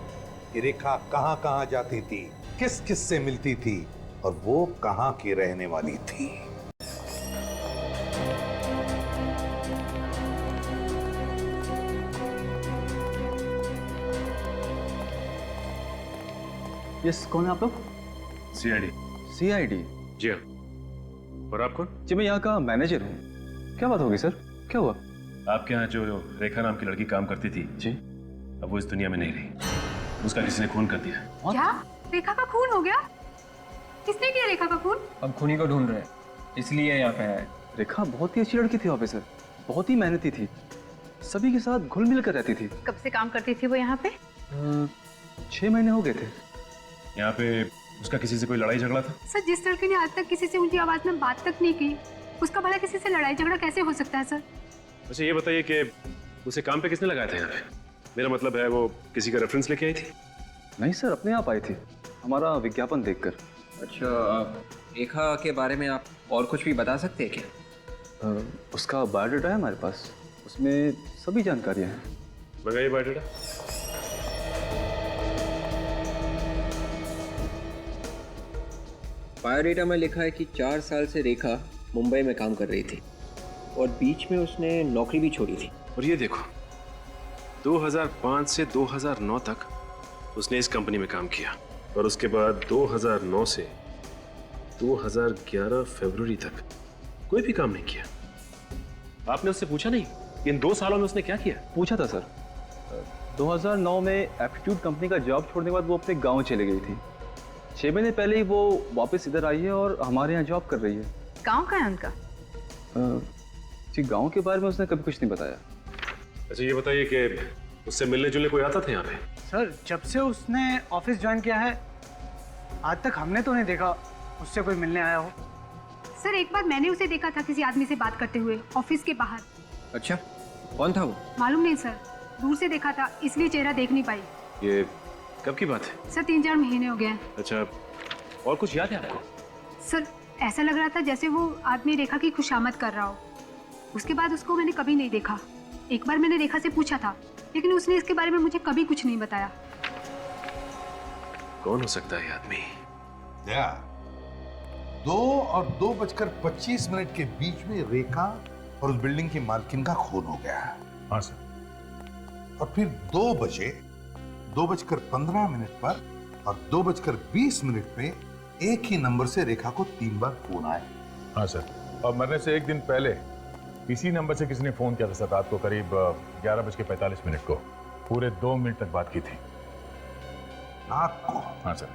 कि रेखा कहां कहां जाती थी, किस किस से मिलती थी और वो कहां की रहने वाली थी। यस, कौन है आप लोग? सीआईडी। सीआईडी? जी हाँ। और आप कौन? जी मैं यहाँ का मैनेजर हूँ। क्या बात होगी सर, क्या हुआ? आपके यहाँ जो रेखा नाम की लड़की काम करती थी जी, अब वो इस दुनिया में नहीं रही, उसका किसी ने खून कर दिया। क्या? रेखा का खून हो गया? किसने किया रेखा का खून? अब खूनी को ढूंढ रहे हैं, इसलिए यहाँ पे है। रेखा बहुत ही अच्छी लड़की थी ऑफिसर, बहुत ही मेहनती थी, सभी के साथ घुल मिल कर रहती थी। कब से काम करती थी वो यहाँ पे? 6 महीने हो गए थे। यहाँ पे उसका किसी से कोई लड़ाई झगड़ा था? सर, जिस लड़के ने आज तक किसी से ऊंची आवाज में बात तक नहीं की, उसका भला किसी से लड़ाई झगड़ा कैसे हो सकता है सर? अच्छा ये बताइए कि उसे काम पे किसने लगाया था यहाँ पे? मेरा मतलब है वो किसी का रेफरेंस लेके आई थी? नहीं सर, अपने आप आई थी, हमारा विज्ञापन देखकर। अच्छा, रेखा के बारे में आप और कुछ भी बता सकते हैं क्या? उसका बायोडाटा है हमारे पास, उसमें सभी जानकारियाँ हैं। मंगाइए बायोडाटा। बायोडाटा में लिखा है कि 4 साल से रेखा मुंबई में काम कर रही थी और बीच में उसने नौकरी भी छोड़ी थी। और ये देखो, 2005 से 2009 तक उसने इस कंपनी में काम किया और उसके बाद 2009 से 2011 फरवरी तक कोई भी काम नहीं किया। आपने उससे पूछा नहीं इन 2 सालों में उसने क्या किया? पूछा था सर। 2009 में एप्टीट्यूड कंपनी का जॉब छोड़ने के बाद वो अपने गांव चली गई थी। 6 महीने पहले ही वो वापस इधर आई है और हमारे यहाँ जॉब कर रही है। गाँव का है उनका? जी, गाँव के बारे में उसने कभी कुछ नहीं बताया। अच्छा ये बताइए कि उससे मिलने जुलने कोई आता था यहाँ पे? सर, जब से उसने ऑफिस ज्वाइन किया है आज तक हमने तो नहीं देखा उससे कोई मिलने आया हो। सर, एक बार मैंने उसे देखा था किसी आदमी से बात करते हुए ऑफिस के बाहर। अच्छा, कौन था वो? मालूम नहीं सर, दूर से देखा था इसलिए चेहरा देख नहीं पाई। ये कब की बात है? सर, 3-4 महीने हो गए हैं। अच्छा, और कुछ याद है आपको? सर, ऐसा लग रहा था जैसे वो आदमी रेखा की खुशामद कर रहा हो। उसके बाद उसको मैंने कभी नहीं देखा। एक बार मैंने रेखा से पूछा था लेकिन उसने इसके बारे में मुझे कभी कुछ नहीं बताया। कौन हो सकता है आदमी? 2 और 2:25 के बीच में रेखा और उस बिल्डिंग की मालकिन का खून हो गया। हाँ सर। और फिर 2 बजे 2:15 पर और 2:20 पे एक ही नंबर से रेखा को 3 बार फोन आए। हाँ सर, और मरने से 1 दिन पहले इसी नंबर से किसी ने फोन किया था सर, रात को करीब 11:45 को। पूरे 2 मिनट तक बात की थी। रात को? हाँ सर।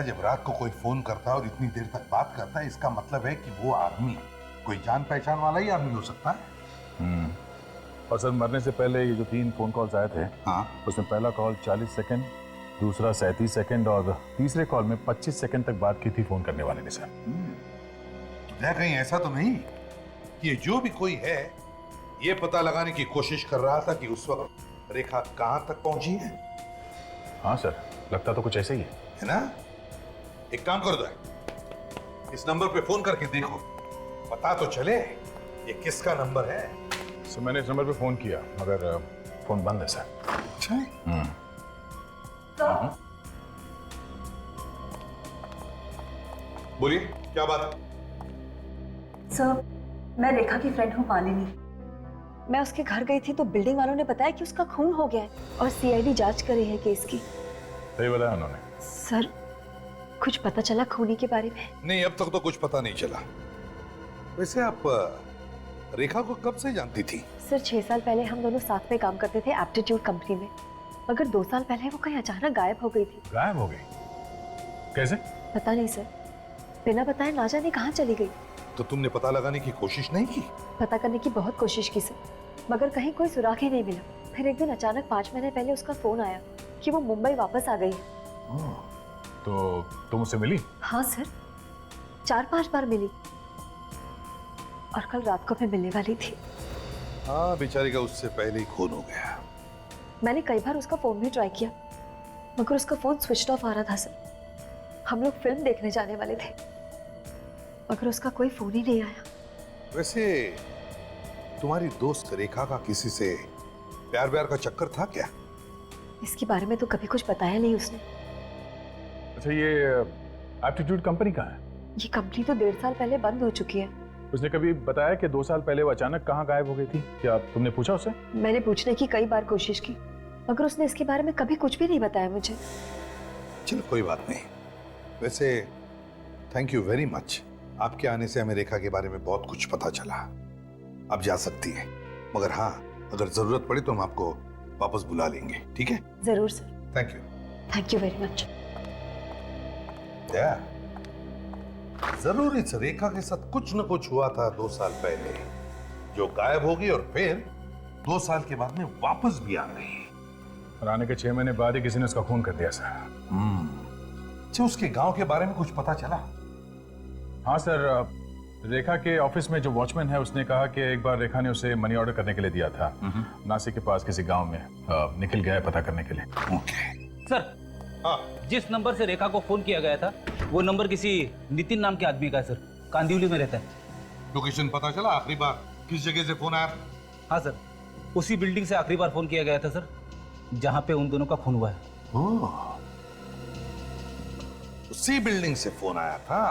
जब रात को कोई फोन करता है और इतनी देर तक बात करता है, इसका मतलब है कि वो आदमी कोई जान पहचान वाला ही आदमी हो सकता है। और सर, मरने से पहले ये जो 3 फोन कॉल्स आए थे, हाँ, उसमें पहला कॉल 40 सेकंड, दूसरा 37 सेकंड और तीसरे कॉल में 25 सेकंड तक बात की थी फोन करने वाले ने सर। तो कहीं ऐसा तो नहीं कि ये जो भी कोई है ये पता लगाने की कोशिश कर रहा था कि उस वक्त रेखा कहां तक पहुंची है? हाँ सर, लगता तो कुछ ऐसे ही है ना? एक काम कर दो, इस नंबर पे फोन करके देखो, पता तो चले ये किसका नंबर है। सर, मैंने इस नंबर पे फोन किया मगर फोन बंद है सर। अच्छा। बोलिए, क्या बात है? सर, मैं रेखा की फ्रेंड हूँ मालिनी। मैं उसके घर गई थी तो बिल्डिंग वालों ने बताया कि उसका खून हो गया है और सीआईडी जांच कर रही है केस की। सही बताया उन्होंने। सर, कुछ पता चला खूनी के बारे में? नहीं, अब तक तो कुछ पता नहीं चला। वैसे आप रेखा को कब से जानती थी? सर, 6 साल पहले हम दोनों साथ में काम करते थे एप्टीट्यूड कंपनी में, मगर 2 साल पहले वो कहीं अचानक गायब हो गई थी। गायब हो गई? कैसे? पता नहीं सर, बिना बताए ना जाने कहाँ चली गई। तो तुमने पता लगाने की कोशिश नहीं की? पता करने की बहुत कोशिश की सर, मगर कहीं कोई सुराग ही नहीं मिला। फिर एक दिन अचानक 5 महीने पहले उसका फोन आया कि वो मुंबई वापस आ गई है। तो तुम उससे मिली? हाँ सर, 4-5 बार मिली और कल रात को मैं मिलने वाली थी। हाँ, बेचारी का उससे पहले ही खून हो गया। मैंने कई बार उसका फोन भी ट्राई किया मगर उसका फोन स्विच ऑफ आ रहा था सर। हम लोग फिल्म देखने जाने वाले थे मगर उसका कोई फोन ही नहीं आया। वैसे तुम्हारी दोस्त रेखा का किसी से प्यार व्यार का चक्कर था क्या? इसके बारे में तो कभी कुछ बताया नहीं उसने। अच्छा, ये एप्टीट्यूड कंपनी कहाँ है? ये कंपनी तो 1.5 साल पहले बंद हो चुकी है। उसने कभी बताया कि 2 साल पहले वो अचानक कहाँ गायब हो गई थी? क्या तुमने पूछा उससे? मैंने पूछने की कई बार कोशिश की मगर उसने इसके बारे में कभी कुछ भी नहीं बताया मुझे। चलो कोई बात नहीं। वैसे थैंक यू वेरी मच, आपके आने से हमें रेखा के बारे में बहुत कुछ पता चला। आप जा सकती हैं, मगर हाँ, अगर जरूरत पड़े तो हम आपको वापस बुला लेंगे, ठीक है? जरूर sir. Thank you. Thank you very much. जरूर इस रेखा के साथ कुछ न कुछ हुआ था 2 साल पहले, जो गायब होगी और फिर 2 साल के बाद में वापस भी आ गई। और आने के 6 महीने बाद ही किसी ने उसका खून कर दिया सर। अच्छा, उसके गांव के बारे में कुछ पता चला? हाँ सर, रेखा के ऑफिस में जो वॉचमैन है उसने कहा कि एक बार रेखा ने उसे मनी ऑर्डर करने के लिए दिया था नासिक के पास किसी गांव में। निखिल गया है पता करने के लिए। सर, जिस नंबर से रेखा को फोन किया गया था वो नंबर किसी नितिन नाम के आदमी का है सर, कांदिवली में रहता है। लोकेशन पता चला? आखिरी बार किस जगह से फोन आया? हाँ सर, उसी बिल्डिंग से आखिरी बार फोन किया गया था सर, जहां पे उन दोनों का खून हुआ है। उसी बिल्डिंग से फोन आया था।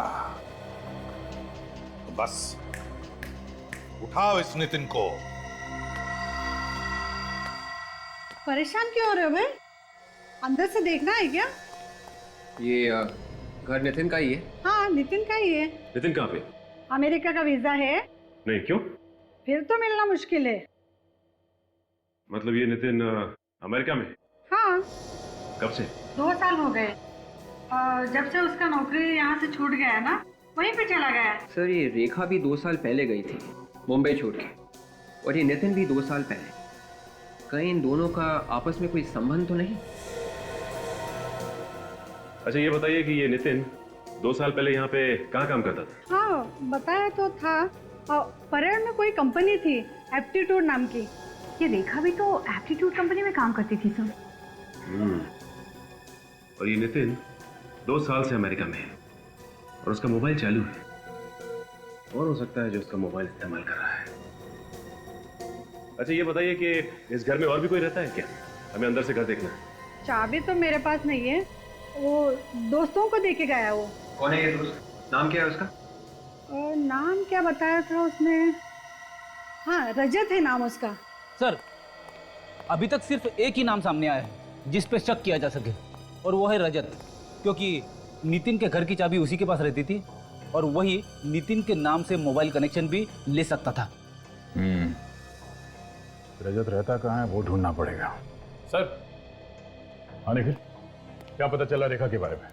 तो बस उठाओ इस नितिन को। परेशान क्यों हो रहे हो भाई? अंदर से देखना है क्या? ये घर नितिन का ही है। हाँ, नितिन का ही है। नितिन कहाँ पे? अमेरिका का वीजा है। नहीं, क्यों? फिर तो मिलना मुश्किल है। मतलब ये नितिन अमेरिका में? हाँ। कब से? 2 साल हो गए। जब से उसका नौकरी यहाँ से छूट गया ना, वहीं पे चला गया। सर, ये रेखा भी 2 साल पहले गई थी मुंबई छोड़ के, और ये नितिन भी 2 साल पहले। कहीं इन दोनों का आपस में कोई संबंध तो नहीं? अच्छा, ये बताइए कि ये नितिन 2 साल पहले यहाँ पे कहाँ काम करता था? हाँ, बताया तो था। परेड में कोई कंपनी थी, एप्टीट्यूड नाम की। ये रेखा भी तो एप्टीट्यूड कंपनी में काम करती थी सर। और ये नितिन 2 साल से अमेरिका में है और उसका मोबाइल चालू है, और हो सकता है जो उसका मोबाइल इस्तेमाल कर रहा है। अच्छा, ये बताइए कि इस घर में और भी कोई रहता है क्या? हमें अंदर से घर देखना है। चाबी तो मेरे पास नहीं है, वो दोस्तों को देके गया। वो कौन है ये दोस्त? नाम क्या है उसका? नाम क्या बताया था उसने? हाँ, रजत है नाम उसका। सर, अभी तक सिर्फ एक ही नाम सामने आया है जिस पे शक किया जा सके, और वो है रजत, क्योंकि नितिन के घर की चाबी उसी के पास रहती थी और वही नितिन के नाम से मोबाइल कनेक्शन भी ले सकता था। रजत रहता कहाँ है वो ढूंढना पड़ेगा। सर, हाँ निखिल, क्या पता चला रेखा के बारे में?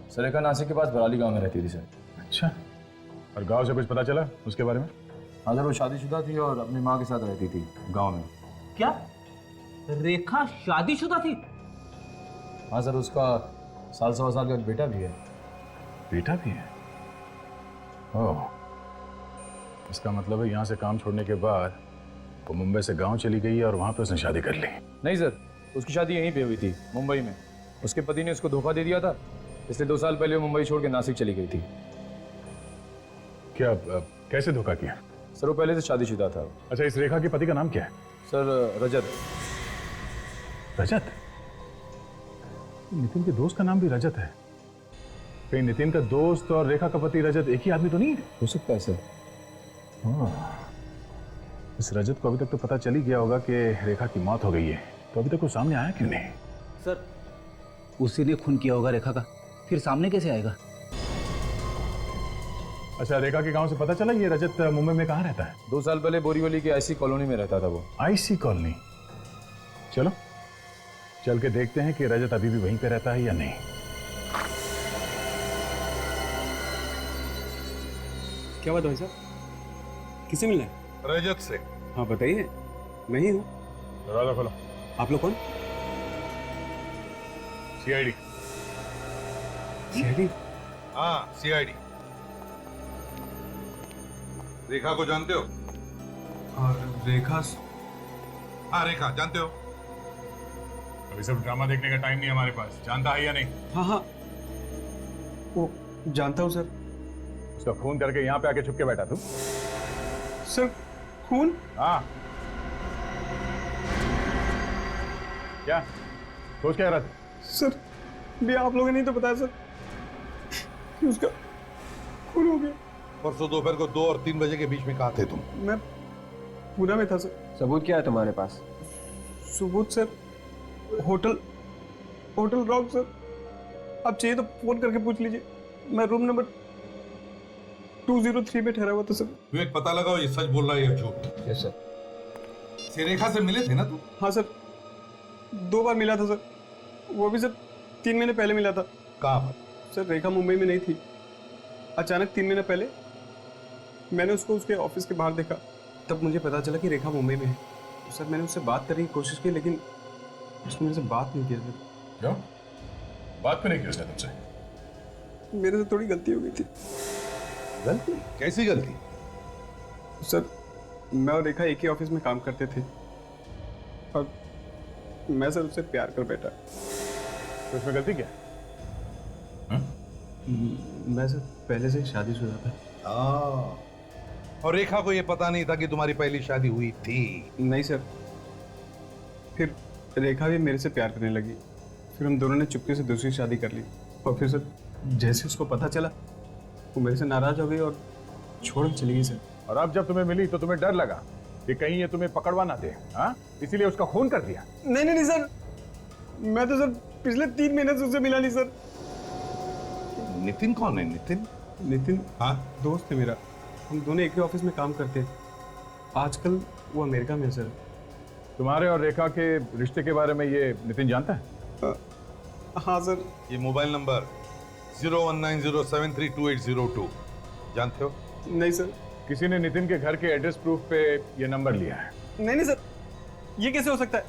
सर, रेखा नासिक के पास बराली गांव में रहती थी सर। अच्छा, और गांव से कुछ पता चला उसके बारे में? हाँ सर, वो शादीशुदा थी और अपनी माँ के साथ रहती थी गांव में। क्या रेखा शादीशुदा थी? हाँ सर, उसका 1.25 साल का बेटा भी है। बेटा भी है? ओह, इसका मतलब है यहाँ से काम छोड़ने के बाद वो मुंबई से गांव चली गई और वहाँ पे उसने शादी कर ली। नहीं सर, उसकी शादी यहीं पे हुई थी, मुंबई में। उसके पति ने उसको धोखा दे दिया था, इसलिए 2 साल पहले वो मुंबई छोड़ के नासिक चली गई थी। क्या, कैसे धोखा किया? सर, वो पहले से शादीशुदा था। अच्छा, इस रेखा के पति का नाम क्या है? सर, रजत। रजत? नितिन के दोस्त का नाम भी रजत है। कहीं नितिन का दोस्त और रेखा का पति रजत एक ही आदमी तो नहीं? हो सकता है सर। इस रजत को अभी तक तो पता चल ही गया होगा कि रेखा की मौत हो गई है, तो अभी तक वो सामने आया क्यों नहीं? सर, उसी ने खून किया होगा रेखा का, फिर सामने कैसे आएगा? अच्छा, रेखा के गांव से पता चला ये रजत मुंबई में कहाँ रहता है? 2 साल पहले बोरीवली की आईसी कॉलोनी में रहता था वो। IC colony? चलो चल के देखते हैं कि रजत अभी भी वहीं पे रहता है या नहीं। क्या बात भाई साहब, किससे मिलना है? रजत से। हाँ बताइए, मैं ही हूँ। दरवाजा खोलो। आप लोग कौन? सीआईडी। सीआईडी? हाँ, सीआईडी। रेखा को जानते हो? और रेखा? हाँ, रेखा जानते हो? अभी सब ड्रामा देखने का टाइम नहीं हमारे पास। जानता है या नहीं? हाँ हाँ, वो जानता हूँ सर। उसका खून करके यहाँ पे आके छुप के बैठा तू? सर, खून? हाँ। क्या सोच क्या रहा था? सर, भी आप लोगों ने नहीं तो बताया सर कि उसका खून हो गया। परसों दोपहर को 2 और 3 बजे के बीच में कहाँ थे तुम? मैं पूना में था सर। सबूत क्या है तुम्हारे पास? सबूत सर, होटल रॉक सर। आप चाहिए तो फोन करके पूछ लीजिए, मैं रूम नंबर 203 में ठहरा हुआ था सर। विवेक, पता लगाओ ये सच बोल रहा है या झूठ। Yes sir. रेखा से मिले थे ना तुम? हाँ सर, 2 बार मिला था सर, वो भी सर 3 महीने पहले मिला था। कहाँ पर? सर, रेखा मुंबई में नहीं थी। अचानक 3 महीने पहले मैंने उसको उसके ऑफिस के बाहर देखा, तब मुझे पता चला कि रेखा मुंबई में है। सर मैंने उससे बात करने की कोशिश की लेकिन उसने मेरे से बात नहीं की सर। क्यों? बात क्यों नहीं की उसने तुमसे? मेरे से थोड़ी गलती हो गई थी। गलती? कैसी गलती? सर मैं और रेखा एक ही ऑफिस में काम करते थे और मैं सर उससे प्यार कर बैठा। तो उसमें गलती क्या? मैं सर पहले से ही शादीशुदा था। और रेखा को ये पता नहीं था कि तुम्हारी पहली शादी हुई थी? नहीं सर। फिर रेखा भी मेरे से प्यार करने लगी, फिर हम दोनों ने चुपके से दूसरी शादी कर ली और फिर सर जैसे उसको पता चला वो मेरे से नाराज हो गई और छोड़ के चली गई सर। और अब जब तुम्हें मिली तो तुम्हें डर लगा कि कहीं ये तुम्हें पकड़वा ना दे, हाँ? इसीलिए उसका खून कर दिया? नहीं नहीं नहीं सर, मैं तो सर पिछले 3 महीने से उससे मिला नहीं सर। नितिन कौन है? नितिन? नितिन हाँ दोस्त है मेरा, हम दोनों एक ही ऑफिस में काम करते हैं। आजकल वो अमेरिका में है सर। तुम्हारे और रेखा के रिश्ते के बारे में ये नितिन जानता है? हाँ सर। ये मोबाइल नंबर 0190732802 जानते हो? नहीं सर। किसी ने नितिन के घर के एड्रेस प्रूफ पे ये नंबर लिया है। नहीं नहीं सर, ये कैसे हो सकता है?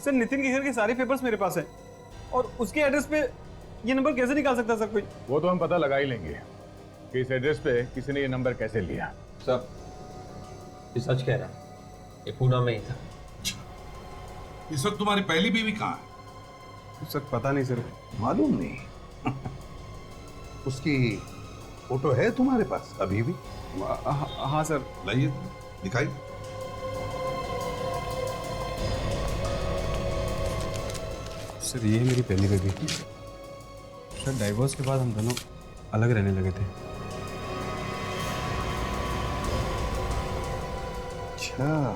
सर नितिन के घर के सारे पेपर्स मेरे पास हैं और उसके एड्रेस पे ये नंबर कैसे निकाल सकता है सर कोई? वो तो हम पता लगा ही लेंगे कि इस एड्रेस पे किसी ने ये नंबर कैसे लिया। सर ये सच कह रहा है, ये पूना में ही था। इस वक्त तुम्हारी पहली बीवी कहाँ है? सर पता नहीं सर। मालूम नहीं? उसकी फोटो है तुम्हारे पास अभी भी? हाँ सर। लाइए दिखाइए। सर ये मेरी पहली बेबी थी। सर डाइवोर्स के बाद हम दोनों अलग रहने लगे थे। अच्छा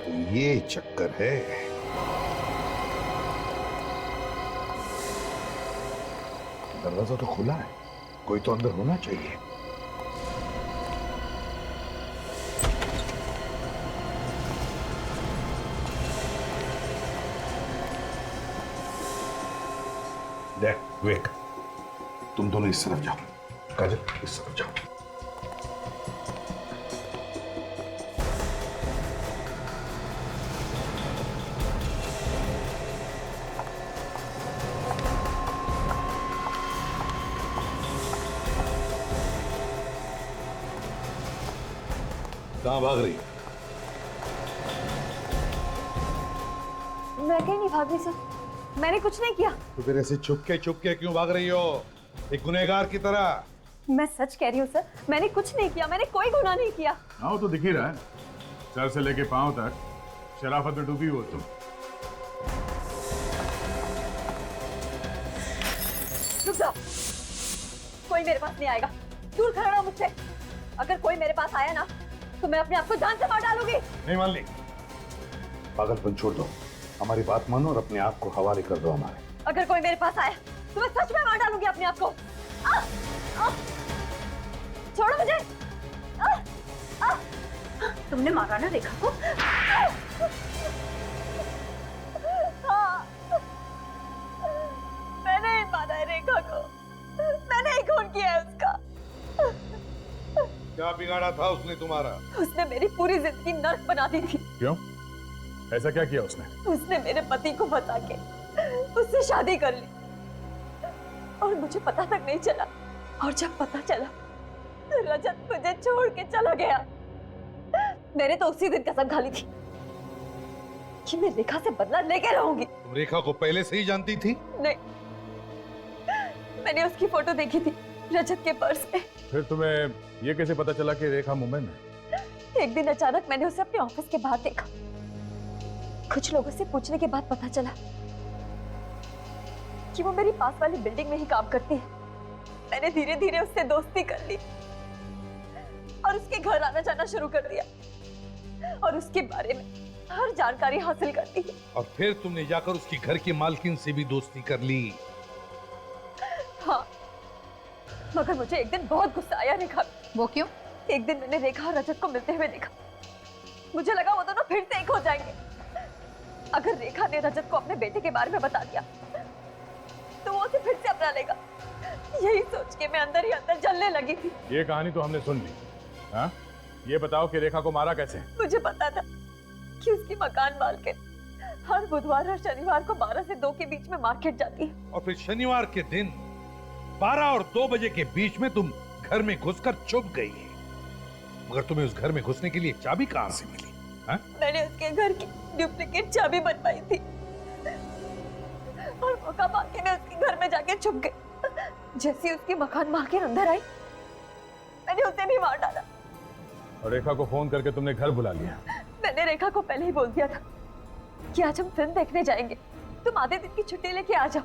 तो ये चक्कर है। दरवाजा तो खुला है, कोई तो अंदर होना चाहिए। देख विवेक, तुम दोनों इस तरफ जाओ, काजल इस तरफ जाओ। कहां भाग रही हो? मैं कहीं नहीं भाग रही सर, मैंने कुछ नहीं किया। तो फिर ऐसे चुपके क्यों भाग रही हो, एक गुनहगार की तरह? मैं सच कह रही हूँ सर, मैंने कुछ नहीं किया, मैंने कोई गुनाह नहीं किया। हाँ वो तो दिख ही रहा है, सर से लेके पांव तक शराफत में डूबी हो तुम। रुक जाओ, कोई मेरे पास नहीं आएगा, दूर खड़ा रहो मुझसे। अगर कोई मेरे पास आया ना तो मैं अपने आप को जान से मार डालूंगी। नहीं मान ली। पागलपन छोड़ दो, हमारी बात मानो और अपने आप को हवाले कर दो हमारे। अगर कोई मेरे पास आया तो मैं सच में मार डालूंगी अपने आप को। छोड़ो मुझे। तुमने मारा ना रेखा को? मैंने ही मारा है रेखा को, मैंने ही खून किया है उसका। क्या बिगाड़ा था उसने तुम्हारा? उसने मेरी पूरी जिंदगी नर्क बना दी थी। क्यों? ऐसा क्या किया उसने? उसने मेरे पति को बता के उससे शादी कर ली और मुझे पता तक नहीं चला। और जब पता चला तो रजत मुझे छोड़ के चला गया। मैंने तो उसी दिन कसम खा ली थी कि मैं रेखा से बदला लेके रहूंगी। तुम रेखा को पहले से ही जानती थी? नहीं, मैंने उसकी फोटो देखी थी रजत के पर्स में। फिर तुम्हें ये कैसे पता चला कि रेखा मुंबई में? एक दिन अचानक मैंने उसे अपने ऑफिस के बाहर देखा। कुछ लोगों से पूछने के बाद पता चला कि वो मेरी पास वाली बिल्डिंग में ही काम करती है। मैंने धीरे धीरे उससे दोस्ती कर ली और उसके घर आना जाना शुरू कर दिया और उसके बारे में हर जानकारी हासिल कर ली। और फिर तुमने जाकर उसकी घर की मालकिन से भी दोस्ती कर ली? हाँ, मगर मुझे एक दिन बहुत गुस्सा आया रेखा। वो क्यों? एक दिन मैंने रेखा और रजत को मिलते हुए देखा। मुझे लगा वो दोनों फिर से एक हो जाएंगे। अगर रेखा ने रजत को अपने बेटे के बारे में बता दिया तो वो उसे फिर से अपना लेगा। यही सोच के मैं अंदर ही अंदर जलने लगी थी। ये कहानी तो हमने सुन ली, हाँ? ये बताओ कि रेखा को मारा कैसे? मुझे पता था कि उसकी मकान मालकिन हर बुधवार और शनिवार को 12 से 2 के बीच में मार्केट जाती है। और फिर शनिवार के दिन 12 और 2 बजे के बीच में तुम घर में घुसकर छुप गई है। मगर तुम्हें उस घर में घुसने के लिए चाबी कहां से मिली? हा? मैंने उसके घर की डुप्लीकेट चाबी बनवाई थी और मौका पाके मैं उसके घर में जाके छुप गई। जैसे उसकी मकान मालकिन अंदर आई, मैंने उसे भी मार डाला। और रेखा को फोन करके तुमने घर बुला लिया? मैंने रेखा को पहले ही बोल दिया था कि आज हम फिल्म देखने जाएंगे, तुम आधे दिन की छुट्टी लेके आ जाओ।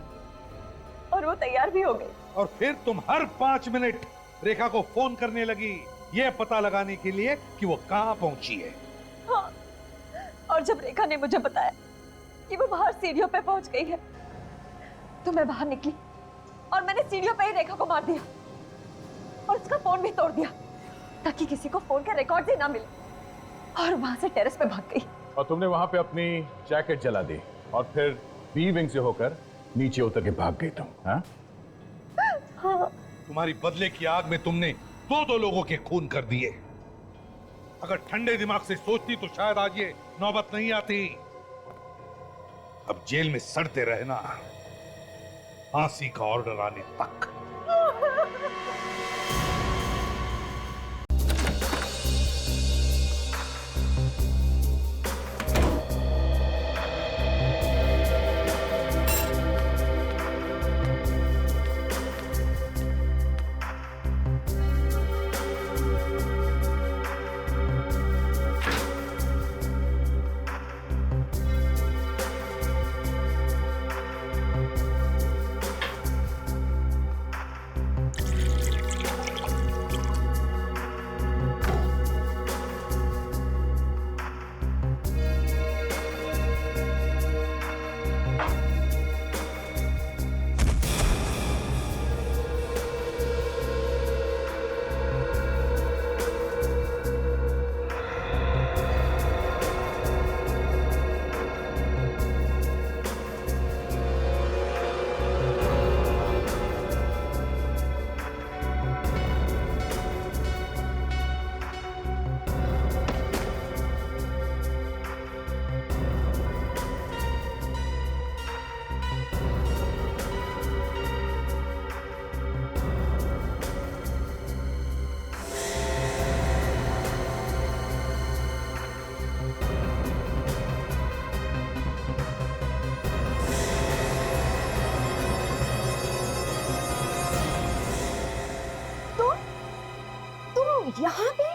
और वो तैयार भी हो गई। और फिर तुम हर 5 मिनट रेखा को फोन करने लगी, यह पता लगाने के लिए कि वो कहां पहुंची है। हाँ, और जब रेखा ने मुझे बताया कि वो बाहर सीढ़ियों पे पहुंच गई है, तो मैं बाहर निकली और मैंने सीढ़ियों पे ही रेखा को मार दिया और उसका फोन भी तोड़ दिया ताकि किसी को फोन के रिकॉर्ड ही ना मिले, और वहां से टेरेस पे भाग गई। और तुमने वहां पे अपनी जैकेट जला दी और फिर बी विंग से होकर नीचे उतर के भाग गई तुम? हाँ? हाँ। तुम्हारी बदले की आग में तुमने 2 लोगों के खून कर दिए। अगर ठंडे दिमाग से सोचती तो शायद आज ये नौबत नहीं आती। अब जेल में सड़ते रहना, फांसी का ऑर्डर आने तक। यहाँ पे?